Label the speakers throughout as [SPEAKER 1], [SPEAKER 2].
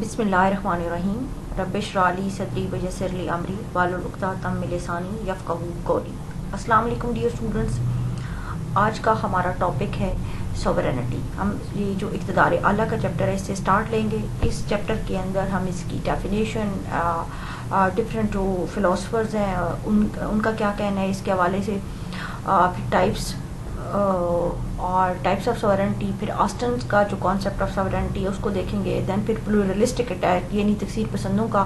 [SPEAKER 1] بسم اللہ الرحمن الرحیم رب اشرح لی صدری ویسر لی امری واحلل عقدۃ من لسانی یفقہوا قولی۔ السلام علیکم ڈیئر اسٹوڈنٹس، آج کا ہمارا ٹاپک ہے سوورینٹی۔ ہم یہ جو اقتدار اعلیٰ کا چیپٹر ہے اس سے سٹارٹ لیں گے۔ اس چیپٹر کے اندر ہم اس کی ڈیفینیشن، ڈفرینٹ جو فلاسفرز ہیں ان کا کیا کہنا ہے اس کے حوالے سے، پھر ٹائپس اور ٹائپس آف سوورینٹی، پھر آسٹنز کا جو کانسیپٹ آف سوورینٹی ہے اس کو دیکھیں گے۔ دین پھر پلورلسٹک اٹیک یعنی تکثیر پسندوں کا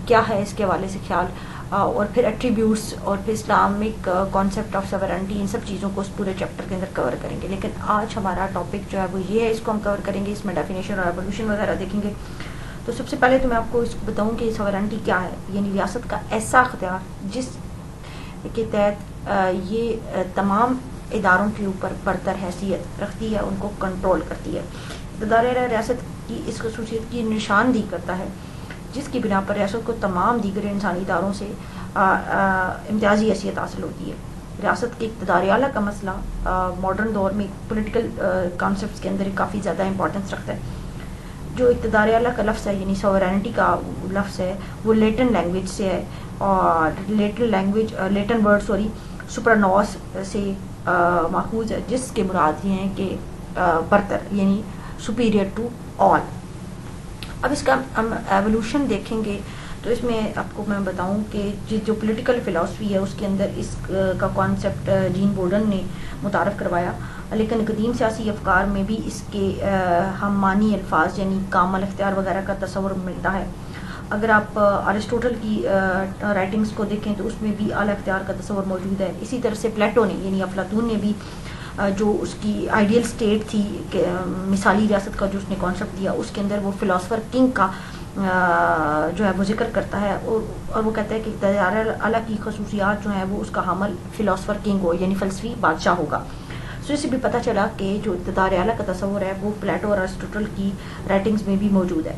[SPEAKER 1] کیا ہے اس کے حوالے سے خیال، اور پھر ایٹریبیوٹس، اور پھر اسلامک کانسیپٹ آف سوورینٹی، ان سب چیزوں کو اس پورے چیپٹر کے اندر کور کریں گے۔ لیکن آج ہمارا ٹاپک جو ہے وہ یہ ہے، اس کو ہم کور کریں گے، اس میں ڈیفینیشن اور ایوولوشن وغیرہ دیکھیں گے۔ تو سب سے پہلے تو میں آپ کو اس کو بتاؤں کہ سوورینٹی کیا ہے، یعنی ریاست کا ایسا اختیار جس کے تحت یہ تمام اداروں کے اوپر برتر حیثیت رکھتی ہے، ان کو کنٹرول کرتی ہے۔ اقتدار ریاست کی اس خصوصیت کی نشاندہی کرتا ہے جس کی بنا پر ریاست کو تمام دیگر انسانی اداروں سے امتیازی حیثیت حاصل ہوتی ہے۔ ریاست کے اقتدار اعلیٰ کا مسئلہ ماڈرن دور میں پولیٹیکل کانسیپٹس کے اندر ایک کافی زیادہ امپورٹنس رکھتا ہے۔ جو اقتدار اعلیٰ کا لفظ ہے یعنی سوورینٹی کا لفظ ہے وہ لیٹن لینگویج سے ہے، اور لیٹن ورڈ سپرانوس سے ماخوذ ہے، جس کے مراد یہ ہیں کہ برتر یعنی سپیریئر ٹو آل۔ اب اس کا ہم ایوولوشن دیکھیں گے تو اس میں آپ کو میں بتاؤں کہ جو پولیٹیکل فلاسفی ہے اس کے اندر اس کا کانسیپٹ جین بورڈن نے متعارف کروایا، لیکن قدیم سیاسی افکار میں بھی اس کے ہم معنی الفاظ یعنی کامل اختیار وغیرہ کا تصور ملتا ہے۔ اگر آپ ارسطوٹل کی رائٹنگز کو دیکھیں تو اس میں بھی اعلیٰ اختیار کا تصور موجود ہے۔ اسی طرح سے پلیٹو نے یعنی افلاطون نے بھی جو اس کی آئیڈیل اسٹیٹ تھی کہ مثالی ریاست کا جو اس نے کانسیپٹ دیا، اس کے اندر وہ فلاسفر کنگ کا جو ہے وہ ذکر کرتا ہے، اور وہ کہتا ہے کہ اقتدار اعلیٰ کی خصوصیات جو ہیں وہ اس کا حامل فلاسفر کنگ ہو یعنی فلسفی بادشاہ ہوگا۔ سو اس سے بھی پتہ چلا کہ جو اقتدار اعلیٰ کا تصور ہے وہ پلیٹو اور ارسطوٹل کی رائٹنگز میں بھی موجود ہے،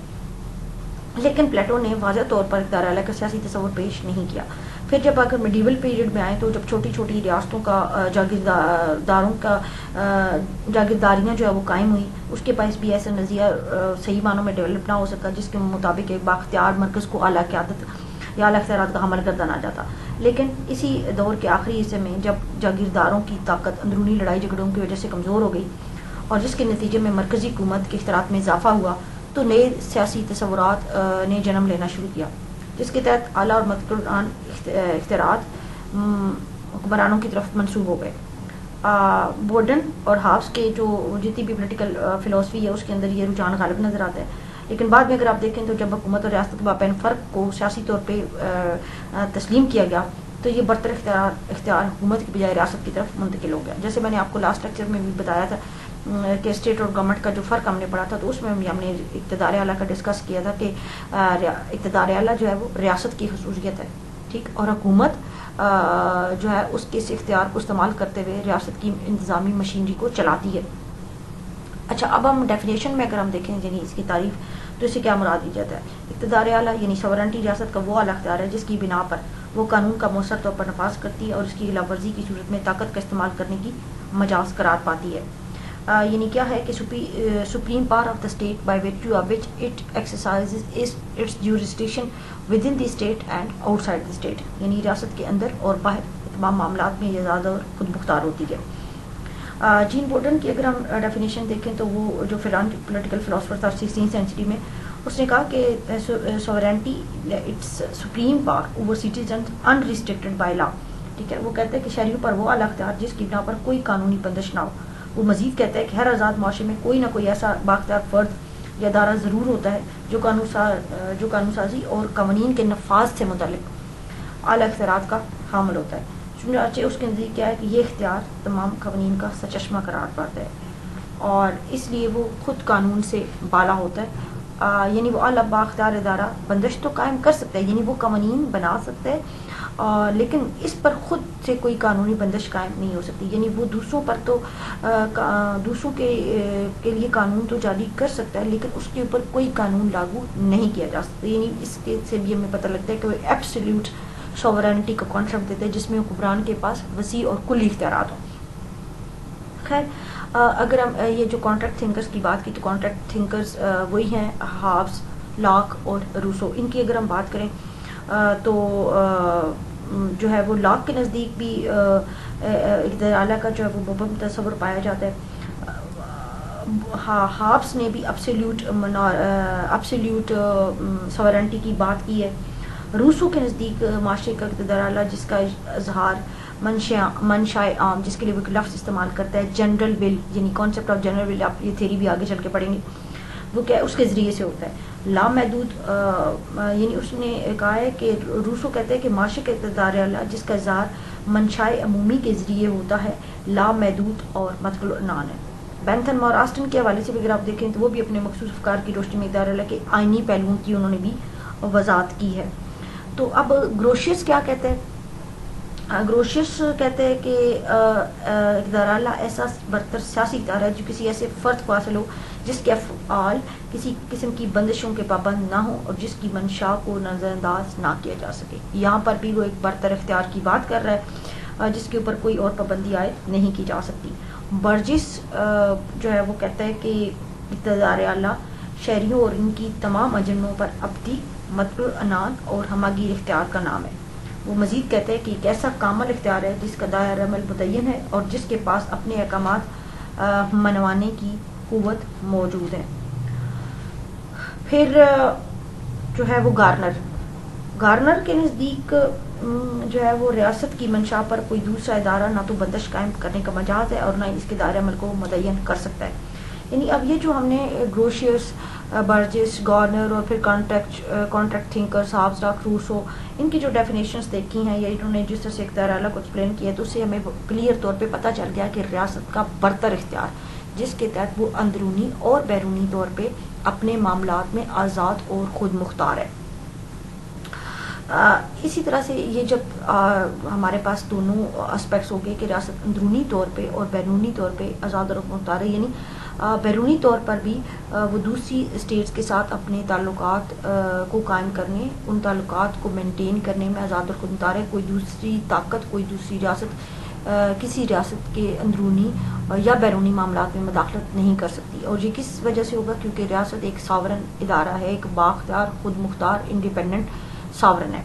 [SPEAKER 1] لیکن پلیٹو نے واضح طور پر اقتدار اعلیٰ کا سیاسی تصور پیش نہیں کیا۔ پھر جب اگر میڈیول پیریڈ میں آئیں تو جب چھوٹی چھوٹی ریاستوں کا جاگیرداروں کا جاگیرداریاں جو ہے وہ قائم ہوئی، اس کے پاس بھی ایسا نظریہ صحیح معنوں میں ڈیولپ نہ ہو سکا جس کے مطابق ایک بااختیار مرکز کو اعلیٰ قیادت یا اعلیٰ اختیارات کا حامل گردانا جاتا۔ لیکن اسی دور کے آخری حصے میں جب جاگیرداروں کی طاقت اندرونی لڑائی جھگڑوں کی وجہ سے کمزور ہو گئی اور جس کے نتیجے میں مرکزی حکومت کے اختیارات میں اضافہ ہوا، تو نئے سیاسی تصورات نے جنم لینا شروع کیا، جس کے تحت اعلیٰ اور متعال اختیارات حکمرانوں کی طرف منسوب ہو گئے۔ بورڈن اور ہابس کے جو جتنی بھی پولیٹیکل فلاسفی ہے اس کے اندر یہ رجحان غالب نظر آتا ہے، لیکن بعد میں اگر آپ دیکھیں تو جب حکومت اور ریاست کے مابین فرق کو سیاسی طور پہ تسلیم کیا گیا تو یہ برتر اختیار حکومت کی بجائے ریاست کی طرف منتقل ہو گیا۔ جیسے میں نے آپ کو لاسٹ لیکچر میں بھی بتایا تھا کہ اسٹیٹ اور گورنمنٹ کا جو فرق ہم نے پڑھا تھا، تو اس میں بھی ہم نے اقتدار اعلیٰ کا ڈسکس کیا تھا کہ اقتدار اعلیٰ جو ہے وہ ریاست کی خصوصیت ہے، ٹھیک، اور حکومت جو ہے اس کے اس اختیار کو استعمال کرتے ہوئے ریاست کی انتظامی مشینری کو چلاتی ہے۔ اچھا، اب ہم ڈیفینیشن میں اگر ہم دیکھیں یعنی اس کی تعریف تو اسے کیا مراد دی جاتا ہے؟ اقتدار اعلیٰ یعنی سوورینٹی ریاست کا وہ اعلیٰ اختیار ہے جس کی بنا پر وہ قانون کا مؤثر طور پر نفاذ کرتی ہے اور اس کی خلاف ورزی کی صورت میں طاقت کا استعمال کرنے کی مجاز قرار پاتی ہے۔ یعنی کیا ہے کہ supreme power of the state by virtue of which it exercises its jurisdiction within the state and outside the state, یعنی ریاست کے اندر اور باہر تمام معاملات میں یہ زیادہ اور خود مختار ہوتی ہے۔ جین بورڈن کی اگر ہم ڈیفینیشن دیکھیں تو وہ جو پولیٹیکل فلاسفر تھا 16 سینچری میں، اس نے کہا کہ sovereignty its supreme power over citizens unrestricted by law, ٹھیک ہے۔ وہ کہتے ہیں کہ شہریوں پر وہ اعلیٰ اختیار جس کی بنا پر کوئی قانونی بندش نہ ہو۔ وہ مزید کہتا ہے کہ ہر آزاد معاشرے میں کوئی نہ کوئی ایسا بااختیار فرد یا ادارہ ضرور ہوتا ہے جو قانون سازی اور قوانین کے نفاذ سے متعلق اعلیٰ اختیارات کا حامل ہوتا ہے۔ چنانچہ اس کے نزدیک کیا ہے کہ یہ اختیار تمام قوانین کا سرچشمہ قرار پاتا ہے اور اس لیے وہ خود قانون سے بالا ہوتا ہے، یعنی وہ اعلیٰ بااختیار ادارہ بندش تو قائم کر سکتا ہے، یعنی وہ قوانین بنا سکتا ہے، لیکن اس پر خود سے کوئی قانونی بندش قائم نہیں ہو سکتی، یعنی وہ دوسروں پر تو دوسروں کے لیے قانون تو جاری کر سکتا ہے لیکن اس کے اوپر کوئی قانون لاگو نہیں کیا جا سکتا۔ یعنی اس کے سے بھی ہمیں پتہ لگتا ہے کہ وہ ایبسلیوٹ سوورینٹی کا کانسیپٹ دیتے ہیں جس میں حکمران کے پاس وسیع اور کلی اختیارات ہوں۔ خیر، اگر ہم یہ جو کانٹریکٹ تھنکرز کی بات کی تو کانٹریکٹ تھنکرز وہی ہیں ہابس، لاک اور روسو. ان کی اگر ہم بات کریں تو جو ہے وہ لاک کے نزدیک بھی اقتدار اعلیٰ کا جو ہے وہ مبہم تصور پایا جاتا ہے. ہابس نے بھی ابسلیوٹ سورنٹی کی بات کی ہے. روسو کے نزدیک معاشرے کا اقتدار اعلیٰ جس کا اظہار منشاء عام، جس کے لیے وہ ایک لفظ استعمال کرتا ہے جنرل ول، یعنی کانسیپٹ آف جنرل ول، آپ یہ تھیری بھی آگے چل کے پڑھیں گے، وہ کیا اس کے ذریعے سے ہوتا ہے. لامحدود یعنی اس نے کہا ہے کہ روسو کہتے ہیں کہ معاشرے کا اقتدار اعلیٰ جس کا اظہار منشاء عمومی کے ذریعے ہوتا ہے لامحدود اور مطلق العنان ہے. بینتھم اور آسٹن کے حوالے سے بھی اگر آپ دیکھیں تو وہ بھی اپنے مخصوص افکار کی روشنی میں اقتدار اعلیٰ کے آئینی پہلوؤں کی انہوں نے بھی وضاحت کی ہے. تو اب گروشیس کیا کہتے ہیں؟ گروشیس کہتے ہیں کہ اقتدار اعلیٰ ایسا برتر سیاسی اقتدار ہے جو کسی ایسے فرد کو حاصل ہو جس کے افعال کسی قسم کی بندشوں کے پابند نہ ہوں اور جس کی منشا کو نظر انداز نہ کیا جا سکے. یہاں پر بھی وہ ایک برتر اختیار کی بات کر رہا ہے جس کے اوپر کوئی اور پابندی عائد نہیں کی جا سکتی. برجس جو ہے وہ کہتا ہے کہ اقتدار اعلیٰ شہریوں اور ان کی تمام ایجنڈوں پر ابدی مطلق العنان اور ہماگیر اختیار کا نام ہے. وہ مزید کہتے ہیں کہ ایک ایسا کامل اختیار ہے جس کا دائرہ عمل متعین ہے اور جس کے پاس اپنے احکامات منوانے کی قوت موجود ہے. پھر جو ہے وہ گارنر کے نزدیک جو ہے وہ ریاست کی منشا پر کوئی دوسرا ادارہ نہ تو بندش قائم کرنے کا مجاز ہے اور نہ اس کے دائرہ عمل کو متعین کر سکتا ہے. یعنی اب یہ جو ہم نے گروشیس، برجس، گارنر اور پھر کانٹریکٹ تھنکر، ہابسبرگ، روسو، ان کی جو ڈیفینیشنز دیکھی ہیں یا انہوں نے جس طرح سے اقتدار اعلیٰ کو ایکسپلین کیا تو اس سے ہمیں کلیئر طور پہ پتہ چل گیا کہ ریاست کا برتر اختیار جس کے تحت وہ اندرونی اور بیرونی طور پہ اپنے معاملات میں آزاد اور خود مختار ہے. اسی طرح سے یہ جب ہمارے پاس دونوں اسپیکٹس ہو گئے کہ ریاست اندرونی طور پہ اور بیرونی طور پہ آزاد اور مختار ہے، یعنی بیرونی طور پر بھی وہ دوسری اسٹیٹس کے ساتھ اپنے تعلقات کو قائم کرنے، ان تعلقات کو مینٹین کرنے میں آزاد اور خود مختار ہے. کوئی دوسری طاقت، کوئی دوسری ریاست کسی ریاست کے اندرونی یا بیرونی معاملات میں مداخلت نہیں کر سکتی. اور یہ کس وجہ سے ہوگا؟ کیونکہ ریاست ایک ساورن ادارہ ہے، ایک بااختیار، خود مختار، انڈیپینڈنٹ ساورن ہے.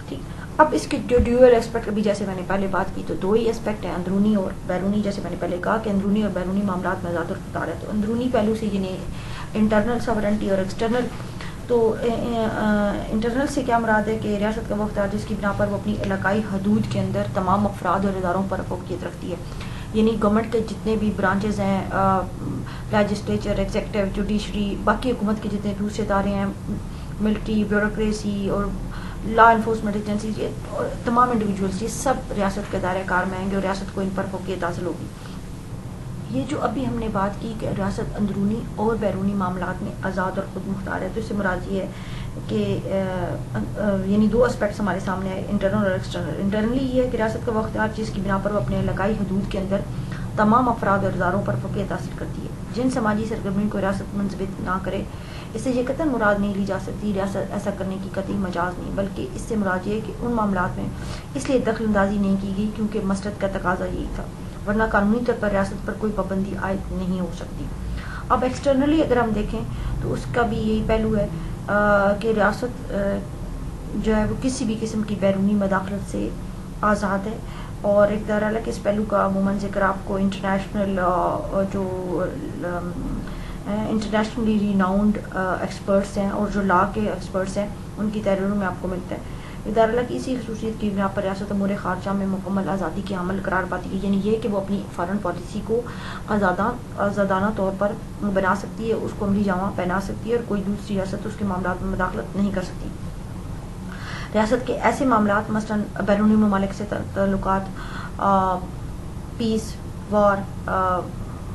[SPEAKER 1] ٹھیک. اب اس کے جو ڈیول اسپیکٹ، ابھی جیسے میں نے پہلے بات کی تو دو ہی اسپیکٹ ہیں، اندرونی اور بیرونی. جیسے میں نے پہلے کہا کہ اندرونی اور بیرونی معاملات میں آزاد اور مختار ہے. تو اندرونی پہلو سے یعنی انٹرنل ساورنٹی اور ایکسٹرنل. تو انٹرنل سے کیا مراد ہے کہ ریاست کا وہ اختیار جس کی بنا پر وہ اپنی علاقائی حدود کے اندر تمام افراد اور اداروں پر فوقیت رکھتی ہے. یعنی گورنمنٹ کے جتنے بھی برانچز ہیں، لیجسلیچر، ایگزیکٹو، جوڈیشری، باقی حکومت کے جتنے دوسرے ادارے ہیں، ملٹری، بیوروکریسی اور لا انفورسمنٹ ایجنسیز، اور تمام انڈیویجولس، یہ سب ریاست کے دائرہ کار میں آئیں گے اور ریاست کو ان پر فوقیت حاصل ہوگی. یہ جو ابھی ہم نے بات کی کہ ریاست اندرونی اور بیرونی معاملات میں آزاد اور خود مختار ہے، تو اس سے مراد یہ ہے کہ یعنی دو اسپیکٹس ہمارے سامنے آئے، انٹرنل اور ایکسٹرنل. انٹرنلی یہ ہے کہ ریاست کا وہ اختیار جس کی بنا پر وہ اپنے علاقائی حدود کے اندر تمام افراد اور اداروں پر فوقیت حاصل کرتی ہے. جن سماجی سرگرمیوں کو ریاست منضبط نہ کرے، اس سے یہ قطعاً مراد نہیں لی جا سکتی ریاست ایسا کرنے کی قطعی مجاز نہیں، بلکہ اس سے مراد یہ ہے کہ ان معاملات میں اس لیے دخل اندازی نہیں کی گئی کیونکہ مسلط کا تقاضا یہی تھا، ورنہ قانونی طور پر ریاست پر کوئی پابندی عائد نہیں ہو سکتی. اب ایکسٹرنلی اگر ہم دیکھیں تو اس کا بھی یہی پہلو ہے کہ ریاست جو ہے وہ کسی بھی قسم کی بیرونی مداخلت سے آزاد ہے. اور اقتدار اعلیٰ کے اس پہلو کا عموماً ذکر آپ کو انٹرنیشنل جو انٹرنیشنلی ریناؤنڈ ایکسپرٹس ہیں اور جو لا کے ایکسپرٹس ہیں ان کی تحریروں میں آپ کو ملتا ہے. اقتدار اعلیٰ کی اسی خصوصیت کی بنا پر ریاست امور خارجہ میں مکمل آزادی کے عمل قرار پاتی ہے، یعنی یہ کہ وہ اپنی فارن پالیسی کو آزادانہ طور پر بنا سکتی ہے، اس کو عملی جامہ پہنا سکتی ہے اور کوئی دوسری ریاست اس کے معاملات میں مداخلت نہیں کر سکتی. ریاست کے ایسے معاملات مثلاً بیرونی ممالک سے تعلقات، پیس، وار،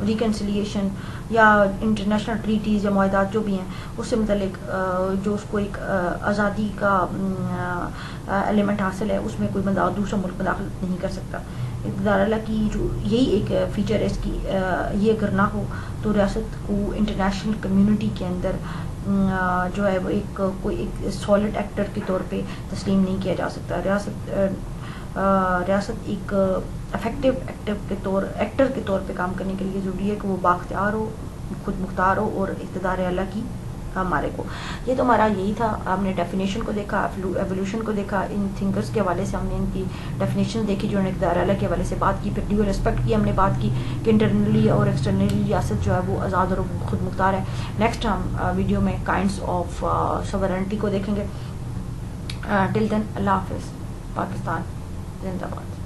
[SPEAKER 1] ریکنسیلیشن یا انٹرنیشنل ٹریٹیز یا معاہدات جو بھی ہیں اس سے متعلق جو اس کو ایک آزادی کا ایلیمنٹ حاصل ہے، اس میں کوئی دوسرا ملک مداخلت نہیں کر سکتا. اقتدار اعلیٰ کی جو یہی ایک فیچر ہے اس کی، یہ اگر نہ ہو تو ریاست کو انٹرنیشنل کمیونٹی کے اندر جو ہے وہ کوئی ایک سالڈ ایکٹر کے طور پہ تسلیم نہیں کیا جا سکتا. ریاست ایک افیکٹو ایکٹر کے طور پہ کام کرنے کے لیے ضروری ہے کہ وہ بااختیار ہو، خود مختار ہو اور اقتدار اعلیٰ کی ہمارے کو. یہ تو ہمارا یہی تھا. ہم نے ڈیفینیشن کو دیکھا, ایولیوشن کو دیکھا, ان تھنکرز کے حوالے سے ہم نے ان کی ڈیفینیشن دیکھی, جو اللہ کے حوالے سے بات کی, پھر ڈیو ریسپیکٹ کی ہم نے بات کی کہ انٹرنلی اور ایکسٹرنلی ریاست جو ہے وہ آزاد اور خود مختار ہے. نیکسٹ ہم ویڈیو میں کائنڈس آف سوورنٹی کو دیکھیں گے. ٹل دین اللہ حافظ. پاکستان زندہ باد.